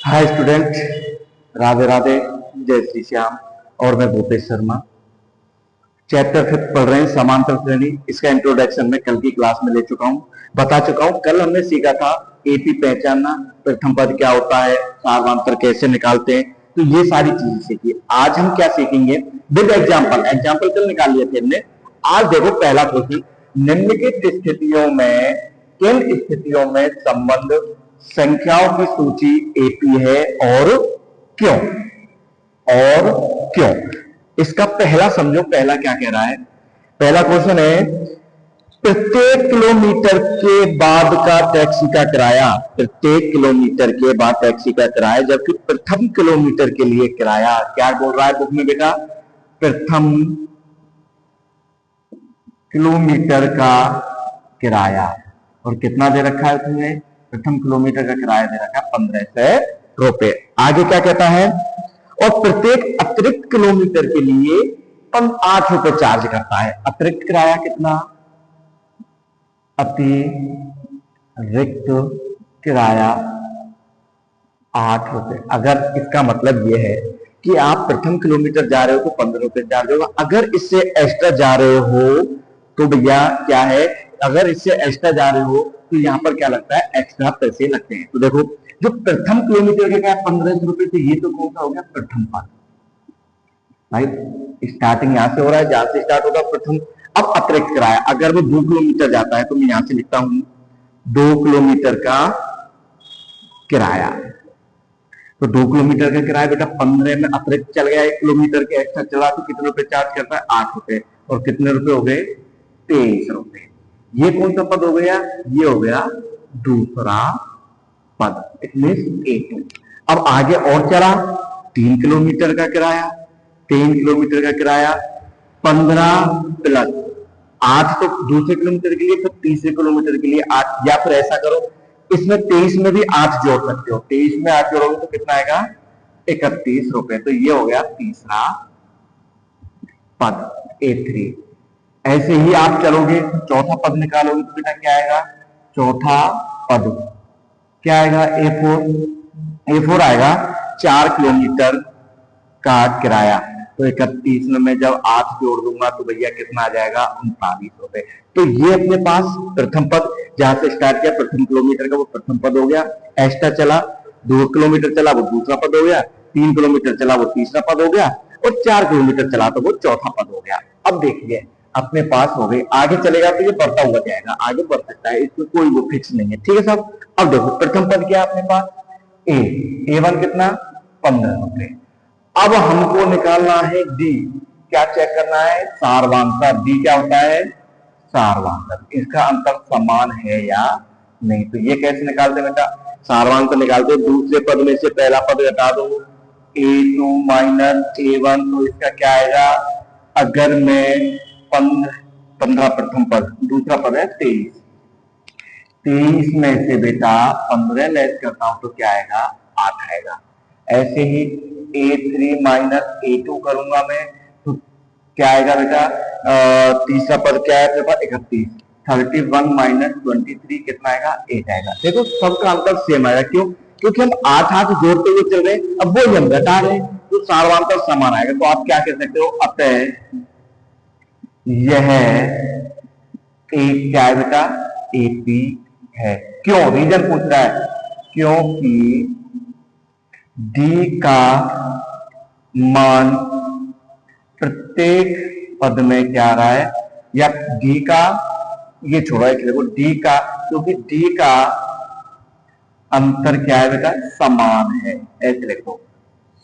Hi student, Radhe Radhe, जय श्री श्याम। और मैं भूपेश शर्मा। चैप्टर 5 पढ़ रहे हैं समांतर श्रेणी। इसका इंट्रोडक्शन में कल की क्लास में ले चुका हूं, बता चुका हूं। कल हमने सीखा था एपी पहचानना, प्रथम पद क्या होता है, सार्वधातुक कैसे निकालते हैं, तो ये सारी चीजें सीखी। आज हम क्या सीखेंगे विद एग्जाम्पल। एग्जाम्पल कल निकाल लिए थे हमने। आज देखो पहला क्वेश्चन, निम्नलिखित स्थितियों में किन स्थितियों में संबंध संख्याओं की सूची एपी है और क्यों? और क्यों? इसका पहला समझो, पहला क्या कह रहा है। पहला क्वेश्चन है, प्रत्येक किलोमीटर के बाद का टैक्सी का किराया, प्रत्येक किलोमीटर के बाद टैक्सी का किराया, जबकि प्रथम किलोमीटर के लिए किराया क्या बोल रहा है बुक में बेटा? प्रथम किलोमीटर का किराया। और कितना दे रखा है उसमें? प्रथम किलोमीटर का किराया दे रखा है 1500 रुपए। आगे क्या कहता है? और प्रत्येक अतिरिक्त किलोमीटर के लिए 8 रुपए चार्ज करता है। अतिरिक्त किराया कितना? अतिरिक्त किराया 8 रुपए। अगर इसका मतलब यह है कि आप प्रथम किलोमीटर जा रहे हो तो 15 रुपए चार्ज होगा। अगर इससे एक्स्ट्रा जा रहे हो तो भैया क्या है, अगर इससे एक्स्ट्रा जा रहे हो तो यहां पर क्या लगता है? एक्स्ट्रा पैसे लगते हैं। तो देखो जो प्रथम किलोमीटर का क्या 1500 रुपए, तो ये तो कौन सा हो गया? प्रथम पद भाई। स्टार्टिंग यहां से हो रहा है, जहां से स्टार्ट होगा प्रथम। अब अतिरिक्त किराया, अगर वो 2 किलोमीटर जाता है तो मैं यहां से लिखता हूं 2 किलोमीटर का किराया। तो 2 किलोमीटर का किराया बेटा 15 में अतिरिक्त चल गया, 1 किलोमीटर के एक्स्ट्रा चला तो कितने रुपए चार्ज करता है? 8 रुपए। और कितने रुपए हो गए? 23 रुपए। ये कौन सा पद हो गया? ये हो गया दूसरा पद, इट मींस A2। अब आगे और चला, 3 किलोमीटर का किराया, 3 किलोमीटर का किराया 15 प्लस 8 तो दूसरे किलोमीटर के लिए, फिर तीसरे किलोमीटर के लिए 8। या फिर ऐसा करो, इसमें 23 में भी 8 जोड़ सकते हो। 23 में 8 जोड़ोगे तो कितना आएगा? 31 रुपए। तो ये हो गया तीसरा पद A3। ऐसे ही आप चलोगे, चौथा पद निकालोगे तो बेटा क्या आएगा? चौथा पद क्या आएगा? A4। A4 आएगा 4 किलोमीटर का किराया। तो 31 में मैं जब 8 जोड़ दूंगा तो भैया कितना आ जाएगा? 39 रुपए। तो ये अपने पास प्रथम पद, जहां से स्टार्ट किया प्रथम किलोमीटर का, वो प्रथम पद हो गया। एक्स्ट्रा चला, 2 किलोमीटर चला वो दूसरा पद हो गया, 3 किलोमीटर चला वो तीसरा पद हो गया, और 4 किलोमीटर चला तो वो चौथा पद हो गया। अब देखिए अपने पास हो गई। आगे चलेगा तो ये बढ़ता हुआ जाएगा, आगे बढ़ सकता है, इसमें कोई वो फिक्स नहीं है। ठीक है सब। अब देखो प्रथम पद क्या है अपने पास? A1 कितना? 15 रुपए। अब हमको निकालना है डी। क्या चेक करना है? सार्वधातुक। डी क्या होता है? सार्वधातुक। इसका अंतर समान है या नहीं। तो ये कैसे निकालते हैं बेटा? सार्वधातुक निकालते, दूसरे पद में से पहला पद घटा दो, A2 माइनस A1। तो इसका क्या आएगा? अगर मैं 15 प्रथम पद, दूसरा पद है 23, 23 में से बेटा 15 लेस करता हूं तो क्या आएगा? 8 आएगा। ऐसे ही A3 माइनस A2 करूंगा मैं तो क्या आएगा बेटा? तीसरा पद क्या है अपने पास? 31। 31 माइनस 23 कितना आएगा? 8 आएगा। देखो सबका अंतर सेम आएगा। क्यों? क्योंकि हम 8 जोड़ते हुए चल रहे हैं, अब वो हम घटा रहे हैं तो सार्वधातुक समान आएगा। तो आप क्या कह सकते हो? अतः यह एक क्या है बेटा? AP है। क्यों? रीजन पूछ रहा है, क्योंकि डी का मान प्रत्येक पद में क्या आ रहा है? या डी का, ये छोड़ो एक देखो, डी का, क्योंकि डी का अंतर क्या है बेटा? समान है। ऐसे लिखो,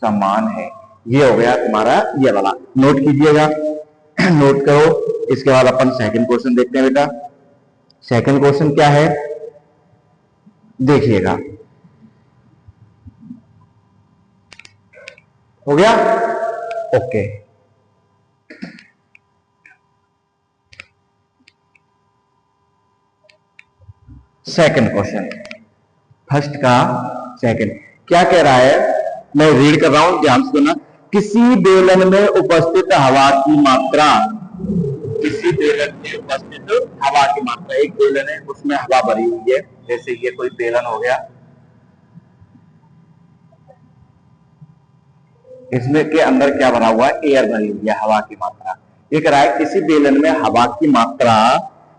समान है। ये हो गया तुम्हारा ये वाला। नोट कीजिएगा, नोट करो। इसके बाद अपन सेकंड क्वेश्चन देखते हैं बेटा। सेकंड क्वेश्चन क्या है देखिएगा। हो गया? ओके। सेकंड क्वेश्चन, फर्स्ट का सेकंड क्या कह रहा है? मैं रीड कर रहा हूं, ध्यान से सुनना। किसी बेलन में उपस्थित हवा की मात्रा, किसी बेलन में उपस्थित हवा की मात्रा, एक बेलन है उसमें हवा भरी हुई है, जैसे ये कोई बेलन हो गया, इसमें के अंदर क्या भरा हुआ है, एयर भरी हुई है, हवा की मात्रा। ये कह रहा है किसी बेलन में हवा की मात्रा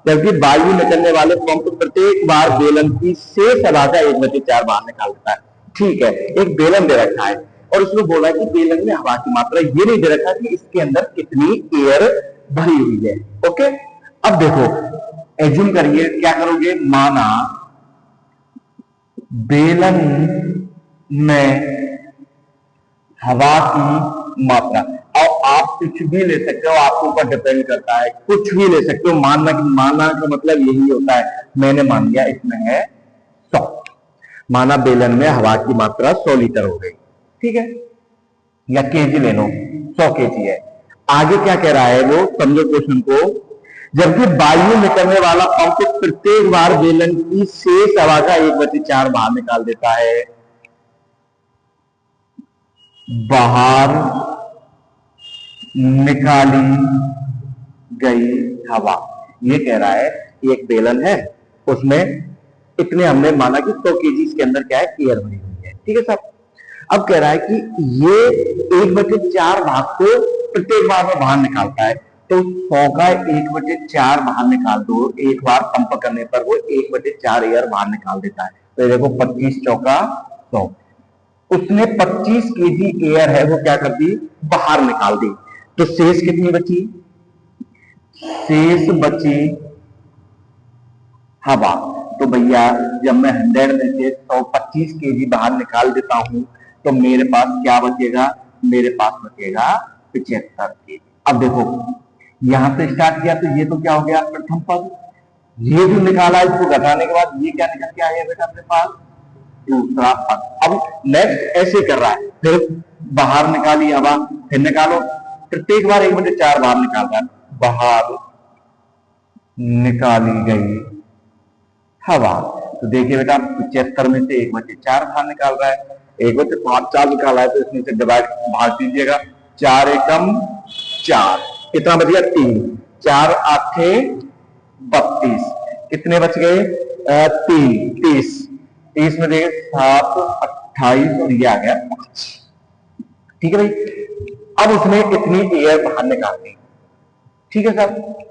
जबकि वायु निकलने वाले पंप प्रत्येक बार बेलन की शेष हवा का 1/4 बाहर निकाल देता है। ठीक है, एक बेलन दे रखा है और उसमें बोला है कि बेलन में हवा की मात्रा, ये नहीं दे रखा कि इसके अंदर कितनी एयर भरी हुई है। ओके, अब देखो एज्यूम करिए, क्या करोगे, माना बेलन में हवा की मात्रा, और आप कुछ भी ले सकते हो, आपके ऊपर डिपेंड करता है, कुछ भी ले सकते हो। मानना का मतलब यही होता है, मैंने मान लिया इसमें है 100, माना बेलन में हवा की मात्रा 100 लीटर हो गई, ठीक है, या केजी ले लो, 100 केजी है। आगे क्या कह रहा है वो, समझो क्वेश्चन को, जबकि वायु निकलने वाला पंप प्रत्येक बार बेलन की शेष हवा का 1/4 बाहर निकाल देता है। बाहर निकाली गई हवा, ये कह रहा है कि एक बेलन है, उसमें इतने हमने माना कि 100 केजी इसके अंदर क्या है, एयर भरी हुई है, ठीक है साहब। अब कह रहा है कि ये 1/4 भाग को प्रत्येक बार में बाहर निकालता है, तो 100 का 1/4 बाहर निकाल दो, एक बार पंप करने पर वो 1/4 एयर बाहर निकाल देता है। तो देखो 25 चौका 100, उसने 25 केजी एयर है वो क्या कर दी, बाहर निकाल दी। तो शेष कितनी बची, शेष बची हवा। तो भैया जब मैं 100 में से 125 केजी बाहर निकाल देता हूं तो मेरे पास क्या बचेगा, मेरे पास बचेगा 75 केजी। अब देखो यहां से स्टार्ट किया तो ये तो क्या हो गया, प्रथम पद, ये जो निकाला इसको घटाने के बाद ये क्या निकल के आया बेटा अपने पास, दूसरा पद। अब नेक्स्ट ऐसे कर रहा है, फिर बाहर निकाली हवा, फिर निकालो, प्रत्येक बार 1/4 बाहर निकाल रहा है, बाहर निकाली गई हवा। तो देखिए बेटा 75 में से 1/4 बाहर निकाल रहा है, 1/4 निकाला है तो इसमें से डिवाइड भाग दीजिएगा, 4 एकम 4, कितना बच गया 3, 4 आठे 32, कितने बच गए 3, 30 में देखिए 7 28 और ये आ गया 5, ठीक है भाई। अब उसने इतनी एयर बाहर निकाल दी, ठीक है सर,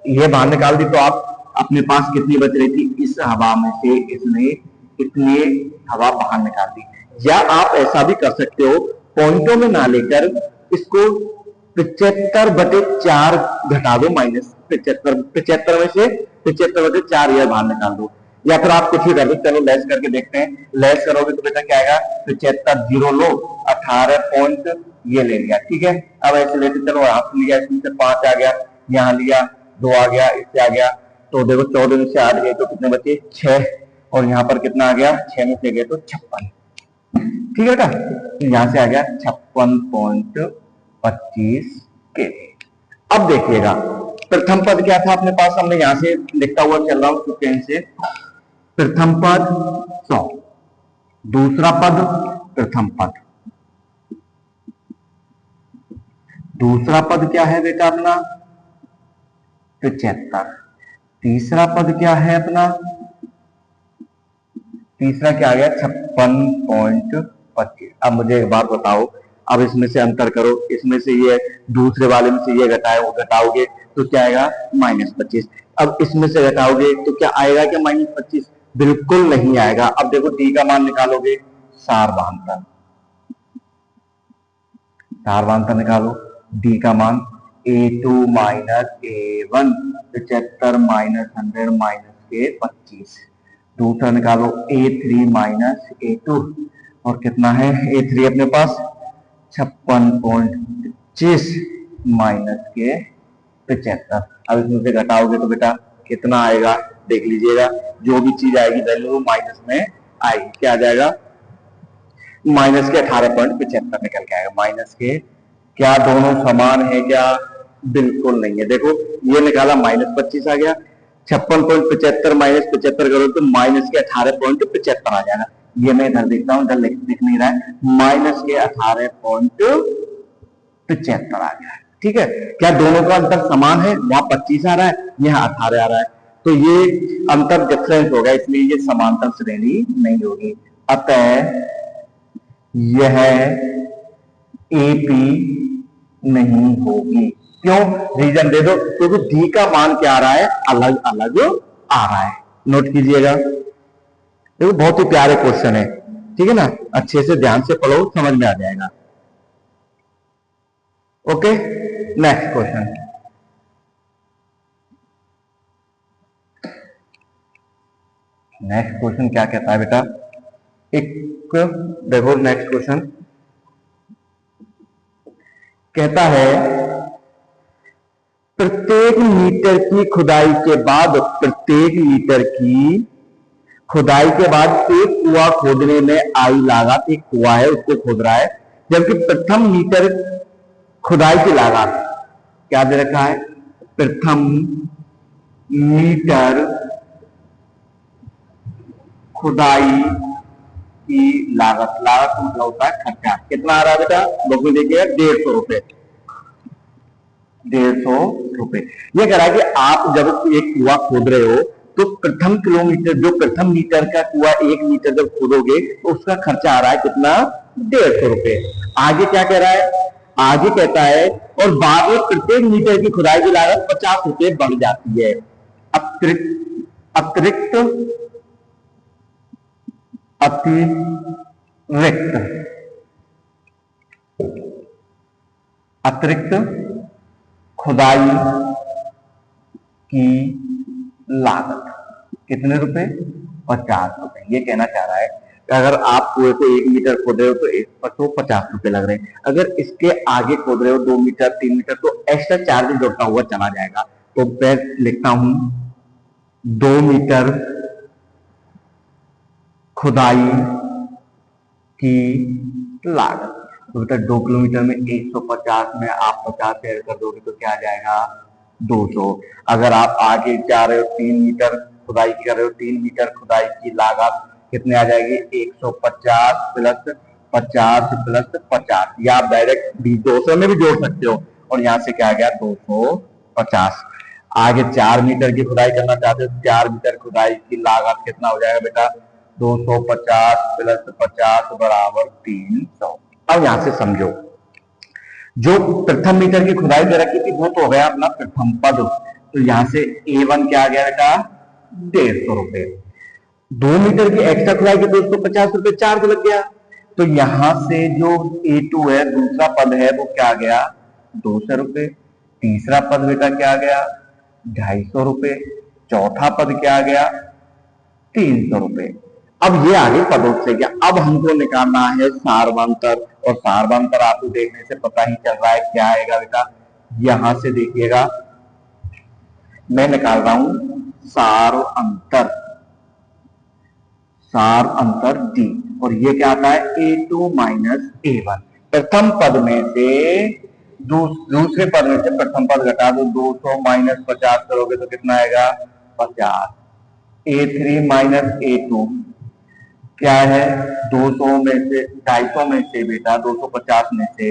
ये बाहर निकाल दी, तो आप अपने पास कितनी बच रही थी, इस हवा में से इसने इतनी हवा बाहर निकाल दी। या आप ऐसा भी कर सकते हो, पॉइंटों में ना लेकर इसको 75/4 घटा दो, -75 में से 75/4 एयर बाहर निकाल दो। या फिर आप कुछ भी कर दो, चलो लेस करके देखते हैं, लेस करोगे तो बेटा क्या आएगा, 75 जीरो लो, 18 पॉइंट ये ले लिया, ठीक है। अब ऐसे लेते चलो, हाथ लिया, इसमें से 5 आ गया, यहाँ लिया 2 आ गया, इससे आ गया, तो देखो 14 में से 8 गए तो कितने बचे 6, और यहाँ पर कितना आ गया, 6 में से गए तो 56, ठीक है बेटा। तो यहाँ से आ गया 56.25 के। अब देखिएगा प्रथम पद क्या था अपने पास, हमने यहां से लिखता हुआ चल रहा हूं पेन से, प्रथम पद 100, दूसरा पद प्रथम पद, दूसरा पद क्या है बेटा अपना 75, तीसरा पद क्या है अपना, तीसरा क्या आ गया 56.25। अब मुझे एक बात बताओ, अब इसमें से अंतर करो, इसमें से ये दूसरे वाले में से ये घटाए वो घटाओगे तो क्या आएगा -25, अब इसमें से घटाओगे तो क्या आएगा क्या -25, बिल्कुल नहीं आएगा। अब देखो डी का मान निकालोगे, सारवांतर, सारवांतर निकालो, डी का मान A2 - A1, 75 - 100 - के 25, दूसरा निकालो A3 - A2, और कितना है A3 अपने पास 56.25 माइनस के 75। अब इसमें से घटाओगे तो बेटा कितना आएगा, देख लीजिएगा, जो भी चीज आएगी वैल्यू माइनस में आएगी, क्या आ जाएगा माइनस के 18.75 निकल के आएगा। माइनस के, क्या दोनों समान है क्या, बिल्कुल नहीं है। देखो ये निकाला -25 आ गया, 56.75 -75 करो तो माइनस के 18.75 आ जाएगा। ये मैं इधर देखता हूं, इधर दिख नहीं रहा है, माइनस के 18.75 आ गया, ठीक है। क्या दोनों का अंतर समान है, वहां 25 आ रहा है, यहाँ 18 आ रहा है, तो ये अंतर डिफरेंस होगा, इसलिए ये समांतर श्रेणी नहीं होगी। अतः यह एपी नहीं होगी। क्यों? रीजन दे दो, क्योंकि डी का मान क्या आ रहा है, अलग अलग आ रहा है। नोट कीजिएगा, देखो बहुत ही प्यारे क्वेश्चन है, ठीक है ना, अच्छे से ध्यान से पढ़ो, समझ में आ जाएगा। Okay, next question. Next question क्या कहता है बेटा, एक देखो नेक्स्ट क्वेश्चन कहता है प्रत्येक मीटर की खुदाई के बाद, प्रत्येक मीटर की खुदाई के बाद एक कुआं खोदने में आई लागत, एक कुआं है उसको खोद रहा है, जबकि प्रथम मीटर खुदाई की लागत क्या दे रखा है, प्रथम मीटर खुदाई की लागत, लागत मतलब होता है खर्चा, कितना आ रहा है बेटा, बुक में देखिएगा 150 रुपए, 150 रुपए। ये कह रहा है कि आप जब एक कुआं खोद रहे हो तो प्रथम किलोमीटर, जो प्रथम मीटर का कुआं 1 मीटर जब खोदोगे तो उसका खर्चा आ रहा है कितना, 150 रुपए। आगे क्या कह रहा है, आगे कहता है और बाद में प्रत्येक मीटर की खुदाई की लागत 50 रुपए बढ़ जाती है। अतिरिक्त अतिरिक्त खुदाई की लागत कितने रुपए, 50 रुपए। ये कहना चाह रहा है कि अगर आप कुएं को 1 मीटर खोद रहे हो तो 50 रुपए लग रहे हैं, अगर इसके आगे खोद रहे हो 2 मीटर 3 मीटर तो एक्स्ट्रा चार्ज जोड़ता हुआ चला जाएगा। तो मैं लिखता हूं 2 मीटर खुदाई की लागत, तो बेटा 2 किलोमीटर में 150 में आप 50 ऐड कर दोगे तो क्या आ जाएगा, 200। अगर आप आगे जा रहे हो 3 मीटर खुदाई कर रहे हो, 3 मीटर खुदाई की लागत कितने आ जाएगी, 150 प्लस 50 प्लस 50, या आप डायरेक्ट 200 में भी जोड़ सकते हो, और यहां से क्या आ गया 250। आगे 4 मीटर की खुदाई करना चाहते हो, 4 मीटर खुदाई की लागत कितना हो जाएगा बेटा, 250 प्लस 50 बराबर 300। अब यहां से समझो, जो प्रथम मीटर की खुदाई कर रखी थी वो तो हो गया अपना प्रथम पद, तो यहां से A1 क्या आ गया बेटा, 150 रुपए। 2 मीटर की एक्स्ट्रा खुदाई के 250 रुपए चार्ज लग गया, तो यहां से जो A2 है, दूसरा पद है, वो क्या आ गया, 200 रुपए। तीसरा पद बेटा क्या आ गया, 250 रुपए। चौथा पद क्या आ गया, 300 रुपए। अब ये आगे पदों से क्या, अब हमको निकालना है सारवांतर, और सारवांतर आपको देखने से पता ही चल रहा है क्या आएगा बेटा, यहां से देखिएगा मैं निकाल रहा हूं सार अंतर डी, और ये क्या आता है A2 माइनस A1। प्रथम पद में से दूसरे पद में से प्रथम पद घटा दो, 200 माइनस 50 करोगे तो कितना आएगा, 50। A3 माइनस A2 क्या है, 200 में से 250 में से बेटा 250 में से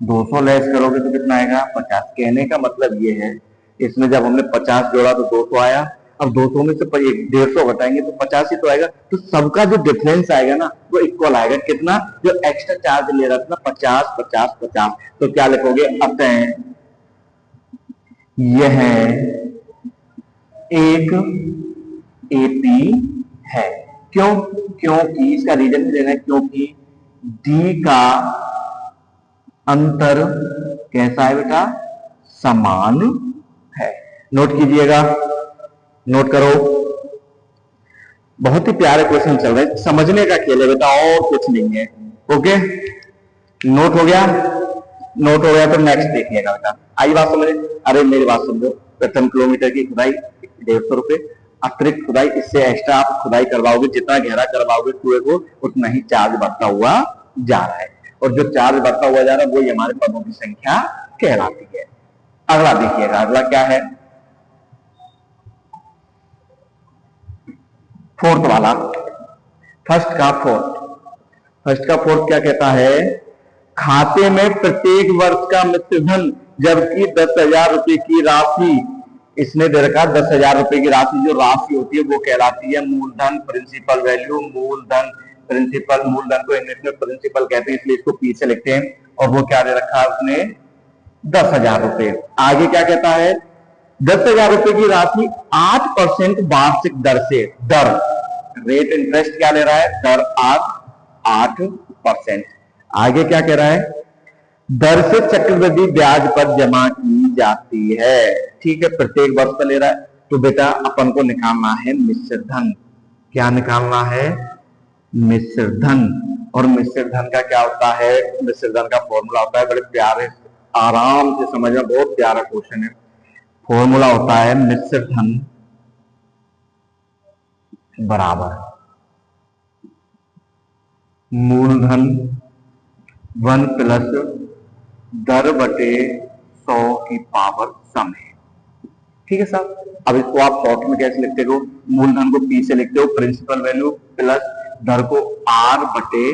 200 लेस करोगे तो कितना आएगा, 50। कहने का मतलब ये है, इसमें जब हमने 50 जोड़ा तो 200 आया, अब 200 में से 150 घटाएंगे तो 50 ही तो आएगा, तो सबका जो डिफरेंस आएगा ना वो इक्वल आएगा, कितना, जो एक्स्ट्रा चार्ज ले रहा था ना 50 50 50, तो क्या लिखोगे, अतः यह एक एपी है। क्यों, क्योंकि इसका रीजन भी देना है, क्योंकि डी का अंतर कैसा है बेटा, समान है। नोट कीजिएगा, नोट करो, बहुत ही प्यारे क्वेश्चन चल रहे हैं, समझने का खेल है बेटा और कुछ नहीं है। ओके, नोट हो गया, नोट हो गया तो नेक्स्ट देखिएगा बेटा, आई बात समझे, अरे मेरी बात समझो, प्रथम किलोमीटर की खुदाई 150 रुपए, अतिरिक्त खुदाई, इससे एक्स्ट्रा आप खुदाई करवाओगे, जितना गहरा करवाओगे कुएं को उतना ही चार्ज बढ़ता हुआ जा रहा है, और जो चार्ज बढ़ता हुआ जा रहा है वो हमारे पदों की संख्या कहलाती है। अगला देखिएगा, अगला क्या है, फोर्थ वाला, फर्स्ट का फोर्थ क्या कहता है, खाते में प्रत्येक वर्ष का मृत्युधन, जबकि 10,000 रुपए की राशि, इसने दे रखा 10,000 रुपए की राशि, जो राशि होती है वो कहलाती है मूलधन, प्रिंसिपल वैल्यू, मूलधन प्रिंसिपल, मूलधन को इंग्लिश में प्रिंसिपल कहते हैं, इसलिए इसको पी से लिखते हैं। और वो क्या दे रखा है उसने, 10,000 रुपए। आगे क्या कहता है, 10,000 रुपए की राशि 8% वार्षिक दर से, दर रेट इंटरेस्ट क्या ले रहा है, दर 8%। आगे क्या कह रहा है, दर से चक्रवृद्धि ब्याज पर जमा की जाती है। ठीक है, प्रत्येक वर्ष का ले रहा है। तो बेटा अपन को निकालना है मिश्र धन। क्या निकालना है, मिश्र धन। और मिश्र धन का क्या होता है, मिश्र धन का फॉर्मूला होता है, बड़े प्यारे, आराम से समझना, बहुत प्यारा क्वेश्चन है। फॉर्मूला होता है मिश्र धन बराबर मूलधन 1 प्लस दर बटे 100 की पावर सम है। ठीक है साहब। अब इसको आप शॉर्ट में कैसे लिखते हो, मूलधन को पी से लिखते हो, प्रिंसिपल वैल्यू प्लस दर को आर बटे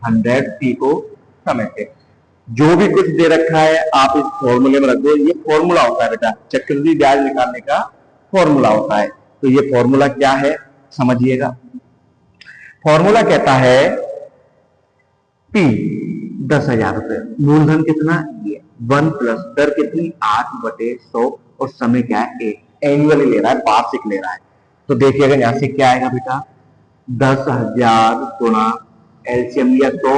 100, पी को समय से। जो भी कुछ दे रखा है आप इस फॉर्मूले में रख दो। ये फॉर्मूला होता है बेटा, चक्रवृद्धि ब्याज निकालने का फॉर्मूला होता है। तो ये फॉर्मूला क्या है समझिएगा। फॉर्मूला कहता है पी 10,000 रुपए, मूलधन कितना, ये 1 प्लस दर कितनी, 8/100, और समय क्या है, एनुअली ले रहा है, वार्षिक ले रहा है। तो देखिएगा यहां से क्या आएगा बेटा, 10,000 गुणा एलसीएम लिया तो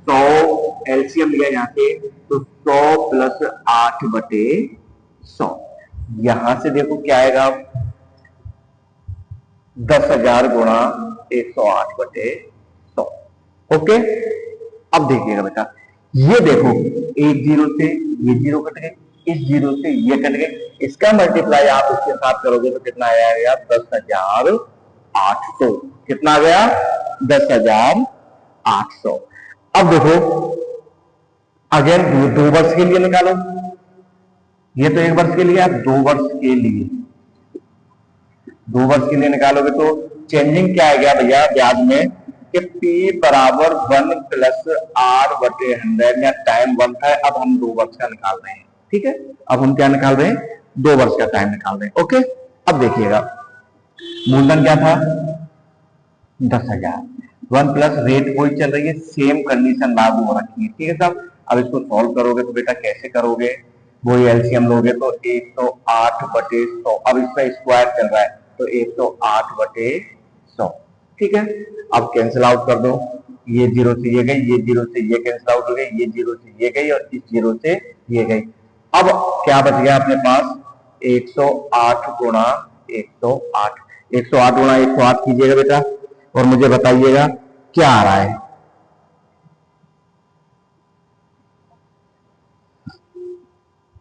100, एलसीएम लिया यहाँ से तो 100 प्लस 8/100। यहां से देखो क्या आएगा, 10,000 गुणा 108/100। ओके, अब देखिएगा बेटा, ये देखो एक जीरो से ये जीरो कट गए, इस जीरो से ये कट गए, इसका मल्टीप्लाई आप इसके साथ करोगे तो कितना आएगा, 10,800। कितना आ गया, 10,800। अब देखो अगेन 2 वर्ष के लिए निकालो, ये तो 1 वर्ष के लिए, आप 2 वर्ष के लिए, 2 वर्ष के लिए निकालोगे तो चेंजिंग क्या आ गया भैया ब्याज में, कि P बराबर 1 प्लस R/100, या टाइम 1 था, अब हम 2 वर्ष का निकाल रहे हैं। ठीक है, अब हम क्या निकाल रहे हैं, 2 वर्ष का टाइम निकाल रहे हैं। ओके, अब देखिएगा मूलधन क्या था, 10,000, 1 प्लस रेट वही चल रही है, सेम कंडीशन लागू हो रखी है। ठीक है साहब। अब इसको सॉल्व करोगे तो बेटा कैसे करोगे, वही एलसीएम लोगे तो 108/100, अब इसका स्क्वायर चल रहा है तो 108/100। ठीक है, अब कैंसिल आउट कर दो, ये जीरो से ये गई, ये जीरो से ये कैंसिल आउट हो गई, ये जीरो से ये गई, और इस जीरो से ये गई। अब क्या बच गया अपने पास, 108 गुणा 108, 108 गुणा 108 कीजिएगा बेटा, और मुझे बताइएगा क्या आ रहा है।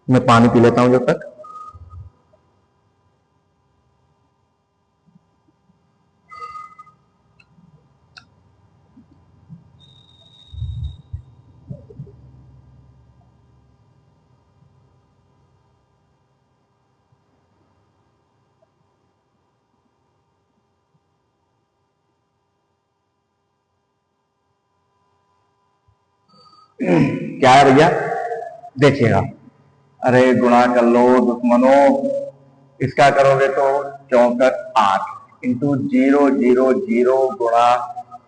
मैं पानी पी लेता हूं जब तक। क्या है भैया, देखिएगा, अरे गुणा कर लो दुश्मनों, इसका करोगे तो 64/8 इंटू 000 गुणा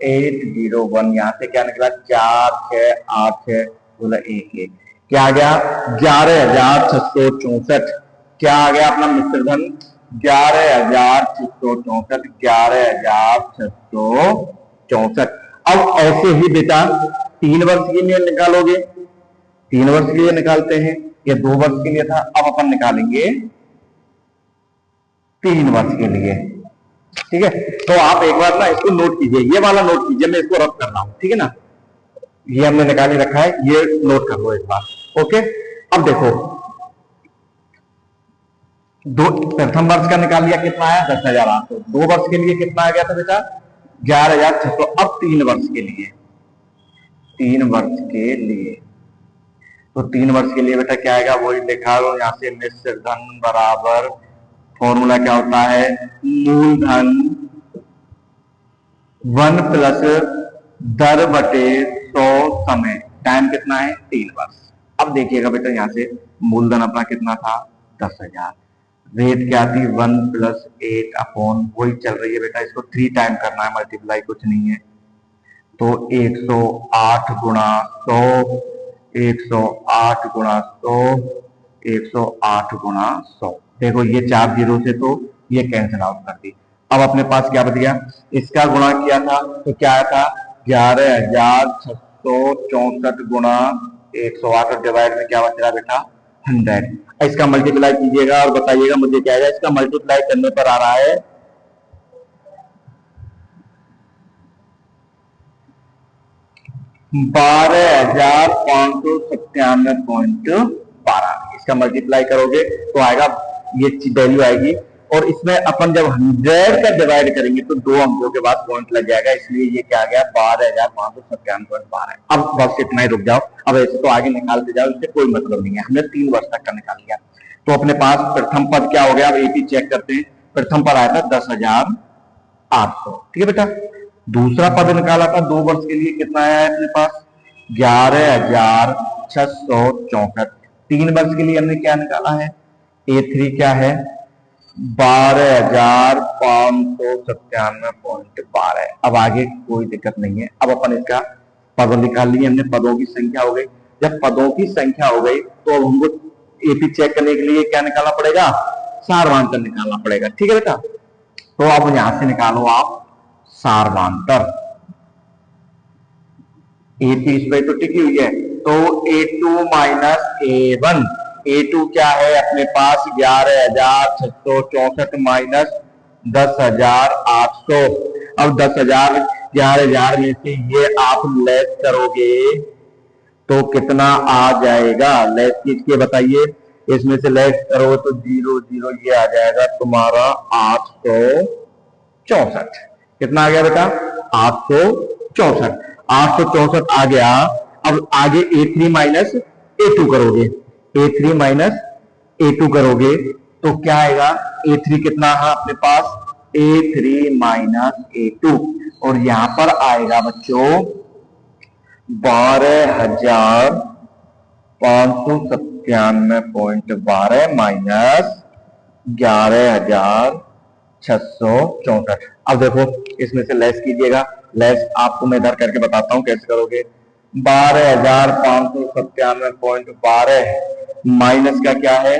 801, यहां से क्या निकला, 4686 बोला 11, क्या आ गया, 11,664। क्या आ गया अपना मिश्रधन, 11,664, 11,664। अब ऐसे ही बेटा 3 वर्ष के लिए निकालोगे, 3 वर्ष के लिए निकालते हैं, ये 2 वर्ष के लिए था, अब अपन निकालेंगे 3 वर्ष के लिए। ठीक है, तो आप एक बार ना इसको नोट कीजिए, ये वाला नोट कीजिए, मैं इसको रब कर रहा हूं। ठीक है ना, ये हमने निकाली रखा है, ये नोट कर लो एक बार। ओके, अब देखो प्रथम वर्ष का निकाल लिया, कितना आया, 10,800। 2 वर्ष के लिए कितना आ गया था बेटा, 11,600। अब 3 वर्ष के लिए, 3 वर्ष के लिए, तो 3 वर्ष के लिए बेटा क्या आएगा, वही लिखा लो यहां से, मिश्र धन बराबर, फॉर्मूला क्या होता है, मूलधन 1 प्लस दर बटे 100 समय, टाइम कितना है, 3 वर्ष। अब देखिएगा बेटा यहां से मूलधन अपना कितना था, 10,000, रेट क्या थी, 1 प्लस 8 अपॉन, वही चल रही है बेटा, इसको 3 टाइम करना है मल्टीप्लाई, कुछ नहीं है, तो 108 गुणा 100, 108 गुणा 100, 108 गुणा 100। देखो ये 4 जीरो से तो ये कैंसिल आउट कर दी। अब अपने पास क्या बच गया, इसका गुणा किया था तो क्या आया था 11,664 गुणा 108 और डिवाइड में क्या बच रहा बेटा 100। इसका मल्टीप्लाई कीजिएगा और बताइएगा मुझे क्या आएगा। इसका मल्टीप्लाई करने पर आ रहा है 12,597.12। इसका मल्टीप्लाई करोगे तो आएगा, ये वैल्यू आएगी। और इसमें अपन जब 100 का डिवाइड करेंगे तो 2 अंकों के बाद पॉइंट लग जाएगा, इसलिए ये क्या आ गया 12,597.12। अब बस इतना ही रुक जाओ, अब ऐसे तो आगे निकालते जाओ, इससे कोई मतलब नहीं है। हमने 3 वर्ष तक का निकाल लिया। तो अपने पास प्रथम पद क्या हो गया, अब एक ही चेक करते हैं। प्रथम पद आया था 10,800, ठीक है बेटा। दूसरा पद निकाला था 2 वर्ष के लिए, कितना आया है अपने पास 11,664। 3 वर्ष के लिए हमने क्या निकाला है, A3 क्या है 12,597.12। अब आगे कोई दिक्कत नहीं है। अब अपन इसका पद निकाल लिए हमने, पदों की संख्या हो गई। जब पदों की संख्या हो गई तो अब हमको एपी चेक करने के लिए क्या निकालना पड़ेगा, सारवांतर निकालना पड़ेगा, ठीक है बेटा। तो अब यहां से निकालो आप सारवांतर। A3 इस पर तो टिकी हुई है, तो A2 माइनस A1। A2 क्या है अपने पास 11,664 माइनस 10,800। अब 10,000 11,000 में से ये आप लेस करोगे तो कितना आ जाएगा, लेस कीजिए बताइए। इसमें से लेस करोगे तो 0 0 ये आ जाएगा तुम्हारा 864। कितना आ गया बेटा 864। 864 आ गया। अब आगे A3 माइनस A2 करोगे, A3 माइनस A2 करोगे तो क्या आएगा, A3 कितना है अपने पास A3 माइनस A2, और यहां पर आएगा बच्चों 12,597.12 माइनस 11,664। अब देखो इसमें से लेस कीजिएगा, लेस आपको मैं इधर करके बताता हूं कैसे करोगे। 12,597.12 माइनस का क्या है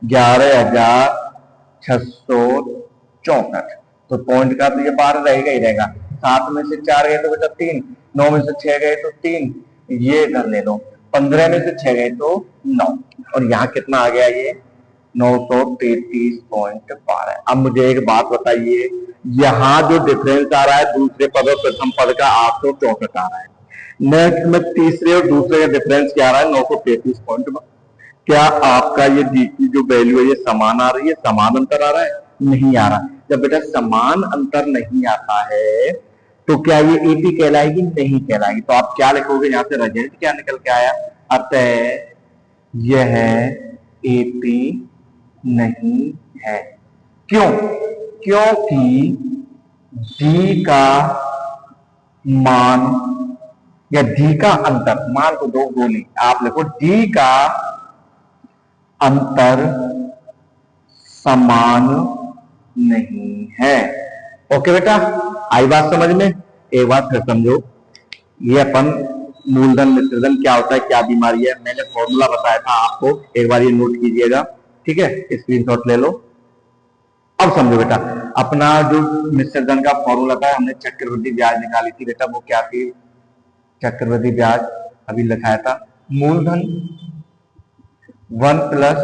11,664, तो पॉइंट का तो ये 12 रहेगा ही रहेगा। 7 में से 4 गए तो बेटा 3, 9 में से 6 गए तो 3, ये इधर ले लो, 15 में से 6 गए तो 9, और यहाँ कितना आ गया ये 933.12। अब मुझे एक बात बताइए, यहाँ जो डिफरेंस आ रहा है दूसरे पद और प्रथम पद का 864 आ रहा है, नेक्स्ट में तीसरे और दूसरे का डिफरेंस क्या आ रहा है 933.12। क्या आपका ये डी की जो वैल्यू है ये समान आ रही है, समान अंतर आ रहा है, नहीं आ रहा। जब बेटा समान अंतर नहीं आता है तो क्या ये एपी कहलाएगी, नहीं कहलाएगी। तो आप क्या लिखोगे, यहां से रिजल्ट क्या निकल के आया, अतः यह एपी नहीं है। क्यों, क्योंकि डी का मान या डी का अंतर, मान को दो गोली आप लिखो, डी का अंतर समान नहीं है। ओके बेटा, आई बात समझ में। एक बात फिर समझो, ये अपन मूलधन मिश्रधन क्या होता है, क्या बीमारी है, मैंने फॉर्मूला बताया था आपको, एक बार ये नोट कीजिएगा, ठीक है, स्क्रीनशॉट ले लो। अब समझो बेटा, अपना जो मिश्रधन का फॉर्मूला था, हमने चक्रवृद्धि ब्याज निकाली थी बेटा, वो क्या थी, चक्रवृद्धि ब्याज अभी लिखाया था, मूलधन 1 प्लस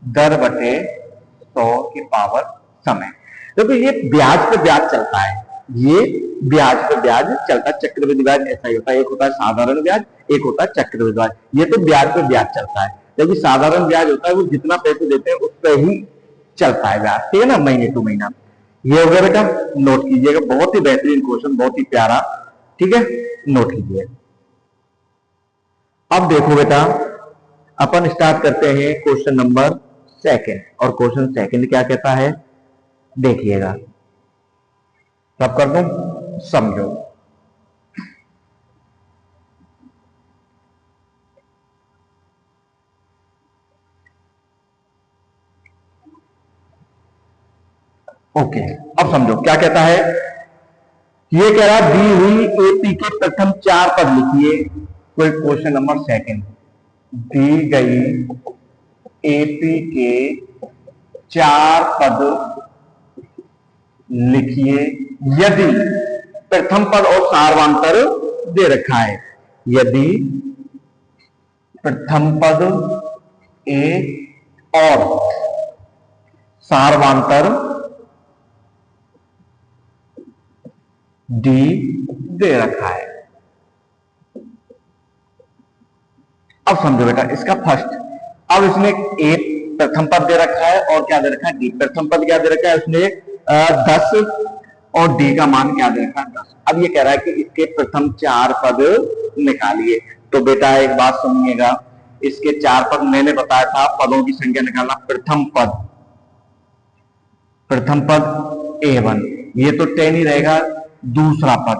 दर बटे 100 की पावर समय। देखो ये ब्याज पे ब्याज चलता है, ये ब्याज पे ब्याज चलता है। चक्रवृद्धि ब्याज ऐसा ही होता है, एक होता है साधारण ब्याज, एक होता है चक्रवृद्धि ब्याज। ये तो ब्याज पे ब्याज चलता है, जबकि साधारण ब्याज होता है वो जितना पैसे देते हैं उस पर ही चलता है ब्याज, ठीक है ना, महीने टू महीना। ये हो गया बेटा, नोट कीजिएगा, बहुत ही बेहतरीन क्वेश्चन, बहुत ही प्यारा, ठीक है, नोट कीजिए। अब देखो बेटा, अपन स्टार्ट करते हैं क्वेश्चन नंबर सेकंड, और क्वेश्चन सेकंड क्या कहता है देखिएगा, सब कर दूं, समझो। ओके, अब समझो क्या कहता है, ये कह रहा दी हुई एपी के प्रथम 4 पद लिखिए। कोई क्वेश्चन नंबर सेकंड, दी गई एपी के 4 पद लिखिए यदि प्रथम पद और सार्वंतर दे रखा है। यदि प्रथम पद ए और सार्वंतर डी दे रखा है। अब समझो बेटा इसका फर्स्ट, अब इसने ए प्रथम पद दे रखा है और क्या दे रखा है, डी। प्रथम पद क्या दे रखा है उसने 10 और डी का मान क्या दे रखा है 10। अब ये कह रहा है कि इसके प्रथम 4 पद निकालिए। तो बेटा एक बात सुनिएगा, इसके 4 पद मैंने बताया था पदों की संख्या निकालना। प्रथम पद A1, ये तो 10 ही रहेगा। दूसरा पद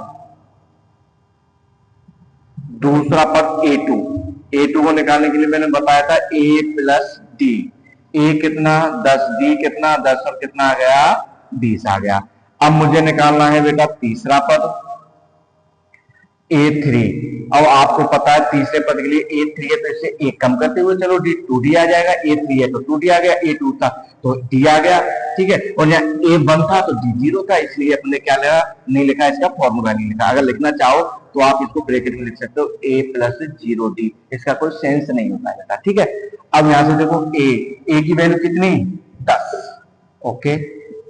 A2 को निकालने के लिए मैंने बताया था A प्लस डी। ए कितना 10, डी कितना 10 और कितना आ गया 20 आ गया। अब मुझे निकालना है बेटा तीसरा पद A3। अब आपको पता है तीसरे पद के लिए A3 है तो इसे एक कम करते हुए चलो डी 2D आ जाएगा। A3 है तो 2D आ गया, A2 था तो D आ गया, ठीक है। और यहाँ A1 था तो D 0 था, इसलिए अपने क्या लिखा नहीं लिखा, इसका फॉर्मूला नहीं लिखा। अगर लिखना चाहो तो आप इसको ब्रैकेट में लिख सकते हो A प्लस 0D, इसका कोई सेंस नहीं होता है, ठीक है। अब यहां से देखो A की वैल्यू कितनी 10, ओके,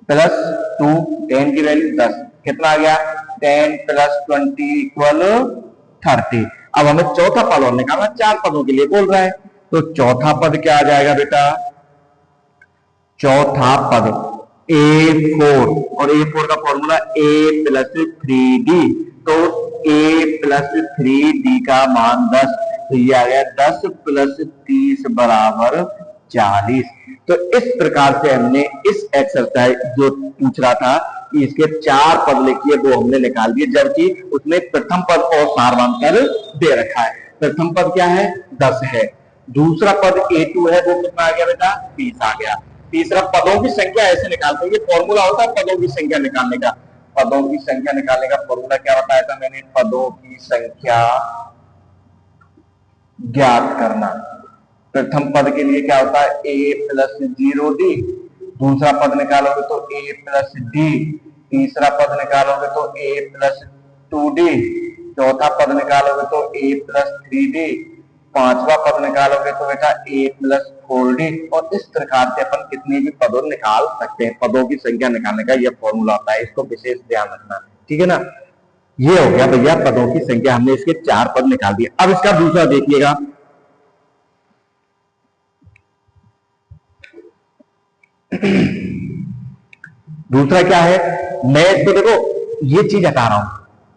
प्लस 2 10 की वैल्यू 10, कितना आ गया 10 प्लस 20 इक्वल 30। अब हमें चौथा पद और निकालना, 4 पदों के लिए बोल रहा है। तो चौथा पद क्या आ जाएगा बेटा, चौथा पद A4, और A4 का फॉर्मूला A प्लस 3D। तो A प्लस 3D का मान 10, तो ये आ गया 10 प्लस 30 बराबर 40। तो इस प्रकार से हमने इस एक्सरसाइज जो पूछ रहा था कि इसके 4 पद लिखिए वो हमने निकाल दिए, जबकि उसमें प्रथम पद और सार्वंतर दे रखा है। प्रथम पद क्या है 10 है, दूसरा पद A2 है वो कितना आ गया बेटा 20 आ गया। तीसरा पदों की संख्या ऐसे निकालते हैं, ये फॉर्मूला होता है पदों की संख्या निकालने का। पदों की संख्या निकालने का फॉर्मूला क्या बताया था मैंने, पदों की संख्या ज्ञात करना। प्रथम पद के लिए क्या होता है A प्लस 0D, दूसरा पद निकालोगे तो A प्लस D, तीसरा पद निकालोगे तो A प्लस 2D, चौथा पद निकालोगे तो A प्लस 3D, पांचवा पद निकालोगे तो बेटा A प्लस 4D। और इस प्रकार से अपन कितने भी पदों निकाल सकते हैं। पदों की संख्या निकालने का यह फॉर्मूला होता है, इसको विशेष ध्यान रखना, ठीक है ना। ये हो गया भैया पदों की संख्या, हमने इसके 4 पद निकाल दिए। अब इसका दूसरा देखिएगा, दूसरा क्या है, मैं इसको देखो ये चीज हटा रहा हूं,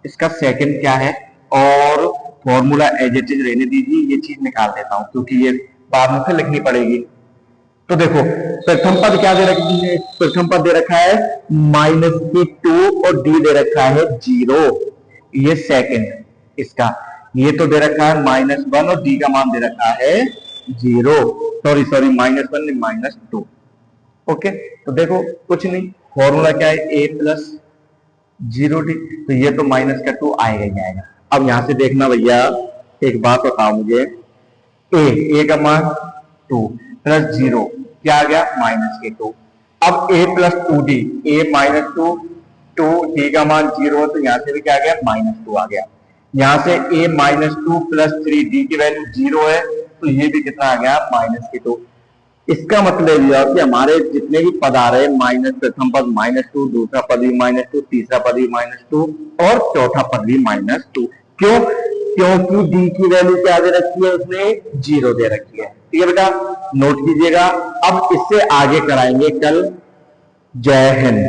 इसका सेकंड क्या है और फॉर्मूला एज इट इज रहने दीजिए, ये चीज निकाल देता हूं क्योंकि ये बाद में फिर लिखनी पड़ेगी। तो देखो प्रथम पद क्या दे रखी है, प्रथम पद दे रखा है -2 और डी दे रखा है 0। ये सेकंड इसका, ये तो दे रखा है -1 और डी का मान दे रखा है 0, सॉरी -1 -2, ओके। तो देखो कुछ नहीं, फॉर्मूला क्या है A प्लस 0D, तो ये तो -2 आएगा ही आएगा। अब यहां से देखना भैया, एक बात बताओ मुझे, A का मान 2 प्लस 0 क्या आ गया -2। अब A plus 2D, A -2 D का मान 0 है तो यहां से भी क्या आ गया -2 आ गया। यहां से A -2 प्लस 3 D की वैल्यू 0 है तो ये भी कितना आ गया -2। इसका मतलब यह कि हमारे जितने भी पद आ रहे हैं प्रथम पद -2, दूसरा पद भी -2, तीसरा पद भी -2 और चौथा पद भी -2। क्यों? क्योंकि डी की वैल्यू क्या दे रखी है, उसने 0 दे रखी है, ठीक है बेटा, नोट कीजिएगा। अब इससे आगे कराएंगे कल। जय हिंद।